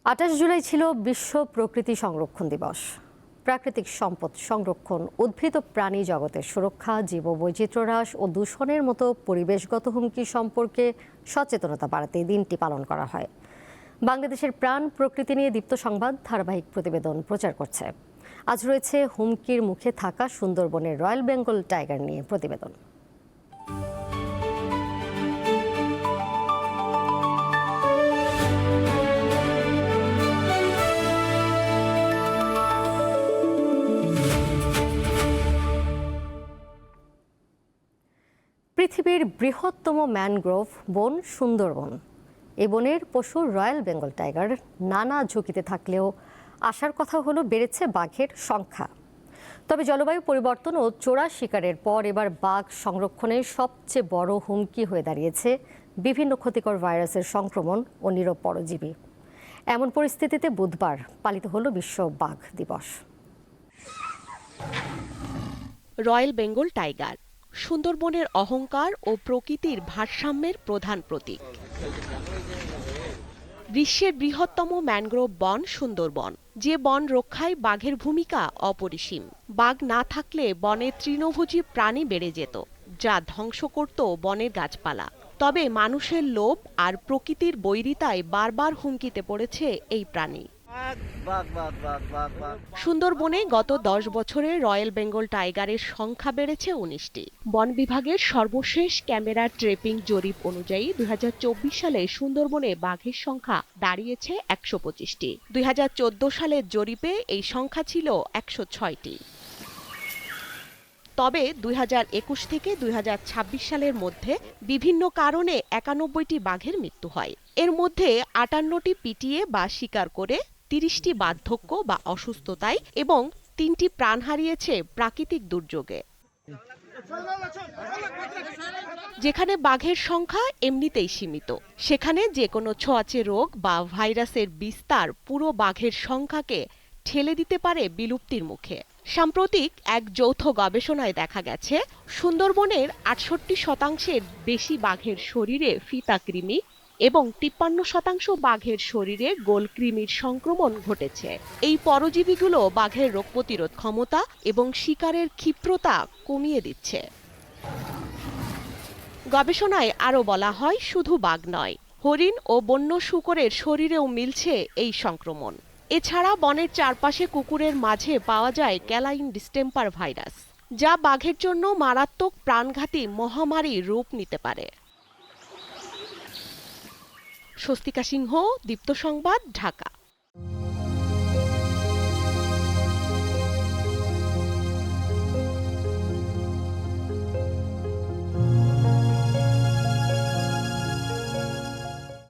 ২৮ জুলাই ছিল বিশ্ব প্রকৃতি সংরক্ষণ দিবস। প্রাকৃতিক সম্পদ সংরক্ষণ, উদ্ভিদ ও প্রাণী জগতের সুরক্ষা, জীববৈচিত্র্য হ্রাস ও দূষণের মতো পরিবেশগত হুমকি সম্পর্কে সচেতনতা বাড়াতে এই দিনটি পালন করা হয়। বাংলাদেশের প্রাণ প্রকৃতি নিয়ে দীপ্ত সংবাদ ধারাবাহিক প্রতিবেদন প্রচার করছে। আজ রয়েছে হুমকির মুখে থাকা সুন্দরবনের রয়্যাল বেঙ্গল টাইগার নিয়ে প্রতিবেদন। পৃথিবীর বৃহত্তম ম্যানগ্রোভ বন সুন্দরবন। এই বনের পশু রয়্যাল বেঙ্গল টাইগার নানা ঝুঁকিতে থাকলেও আসার কথা হলো বেড়েছে বাঘের সংখ্যা। তবে জলবায়ু পরিবর্তন ও চোরা শিকারের পর এবার বাঘ সংরক্ষণে সবচেয়ে বড় হুমকি হয়ে দাঁড়িয়েছে বিভিন্ন ক্ষতিকর ভাইরাসের সংক্রমণ ও নীরব পরজীবী। এমন পরিস্থিতিতে বুধবার পালিত হলো বিশ্ব বাঘ দিবস। রয়্যাল বেঙ্গল টাইগার সুন্দরবনের অহংকার ও প্রকৃতির ভারসাম্যের প্রধান প্রতীক। বিশ্বের বৃহত্তম ম্যানগ্রোভ বন সুন্দরবন, যে বন রক্ষায় বাঘের ভূমিকা অপরিসীম। বাঘ না থাকলে বনে তৃণভোজী প্রাণী বেড়ে যেত, যা ধ্বংস করত বনের গাছপালা। তবে মানুষের লোভ আর প্রকৃতির বৈরিতায় বারবার হুমকিতে পড়েছে এই প্রাণী। সুন্দরবনে গত 10 বছরে রয়্যাল বেঙ্গল টাইগারের সংখ্যা বেড়েছে 19টি। বন বিভাগের সর্বশেষ ক্যামেরা ট্র্যাপিং জরিপ অনুযায়ী 2024 সালে সুন্দরবনে বাঘের সংখ্যা দাঁড়িয়েছে 125টি। 2014 সালের জরিপে এই সংখ্যা ছিল 106টি। তবে 2021 থেকে 2026 সালের মধ্যে বিভিন্ন কারণে 91টি বাঘের মৃত্যু হয়। এর মধ্যে 58টি পিটিয়ে বা শিকার করে, 30টি বার্ধক্য বা অসুস্থতায় এবং 3টি প্রাণ হারিয়েছে প্রাকৃতিক দুর্যোগে। যেখানে বাঘের সংখ্যা এমনিতেই সীমিত, সেখানে যে কোনো ছোঁয়াচে রোগ বা ভাইরাসের বিস্তার পুরো বাঘের সংখ্যাকে ঠেলে দিতে পারে বিলুপ্তির মুখে। সাম্প্রতিক এক যৌথ গবেষণায় দেখা গেছে, সুন্দরবনের 68% বেশি বাঘের শরীরে ফিতা কৃমি এবং 53% বাঘের শরীরে গোল কৃমির সংক্রমণ ঘটেছে। এই পরজীবীগুলো বাঘের রোগ প্রতিরোধ ক্ষমতা এবং শিকারের ক্ষিপ্রতা কমিয়ে দিচ্ছে। গবেষণায় আরও বলা হয়, শুধু বাঘ নয়, হরিণ ও বন্য শূকরের শরীরেও মিলছে এই সংক্রমণ। এছাড়া বনের চারপাশে কুকুরের মাঝে পাওয়া যায় ক্যালাইন ডিস্টেম্পার ভাইরাস, যা বাঘের জন্য মারাত্মক প্রাণঘাতী মহামারী রূপ নিতে পারে। স্বস্তিকা সিংহ, দীপ্ত সংবাদ, ঢাকা।